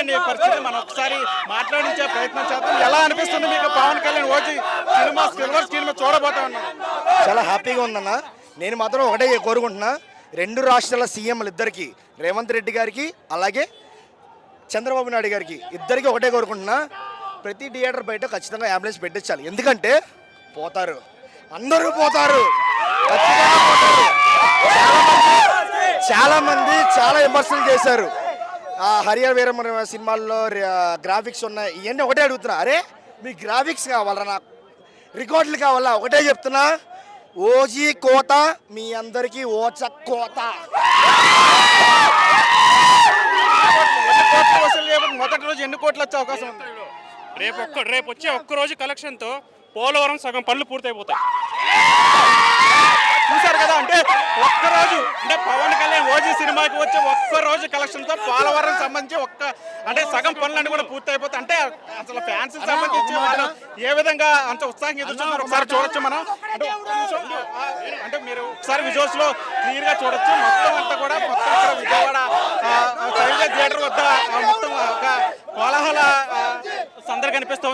లేని పరిస్థితి. మనం ఒకసారి మాట్లాడించే ప్రయత్నం చేద్దాం. ఎలా అనిపిస్తుంది మీకు Pawan Kalyan OG cinema silver screen మీద చూడబోతా ఉన్నాం? చాలా హ్యాపీగా ఉందన్న. నేను మాత్రం ఒకటే కోరుకుంటున్నా, రెండు రాష్ట్రాల సీఎంలు ఇద్దరికి, రేవంత్ రెడ్డి గారికి అలాగే చంద్రబాబు నాయుడు గారికి ఇద్దరికి ఒకటే కోరుకుంటున్నా, ప్రతి థియేటర్ బయట ఖచ్చితంగా అంబులెన్స్ పెట్టించాలి. ఎందుకంటే పోతారు, అందరూ పోతారు, ఖచ్చితంగా పోతారు. చాలామంది చాలా విమర్శలు చేశారు. హరిహర వీరమర సినిమాల్లో గ్రాఫిక్స్ ఉన్నాయి, ఇవన్నీ ఒకటే అడుగుతున్నా. అరే మీ గ్రాఫిక్స్ కావాలరా, నాకు రికార్డులు కావాలా? ఒకటే చెప్తున్నా, ఓజీ కోత మీ అందరికీ ఓచ కోత. మొదటి రోజు ఎన్ని కోట్లు వచ్చే అవకాశం ఉంది? రేపు వచ్చే ఒక్కరోజు కలెక్షన్తో పోలవరం సగం పనులు పూర్తయిపోతాయి. చూసారు కదా, అంటే ఒక్కరోజు అంటే పవన్ కళ్యాణ్ ఓజీ సినిమాకి వచ్చే ఒక్కరోజు కలెక్షన్తో పోలవరం సంబంధించి అంటే సగం పనులన్నీ కూడా పూర్తి అయిపోతాయి. అంటే అసలు ఫ్యాన్స్ సంబంధించి వాళ్ళు ఏ విధంగా అంత ఉత్సాహంగా ఎదుర్కొన్నారు ఒకసారి చూడొచ్చు మనం. అంటే మీరు ఒకసారి విజువల్స్ లో క్లియర్ గా చూడొచ్చు. మొత్తం అంతా కూడా మొత్తం విజయవాడ థియేటర్ వద్ద మొత్తం ఒక కోలాహల సందడి కనిపిస్తుంది.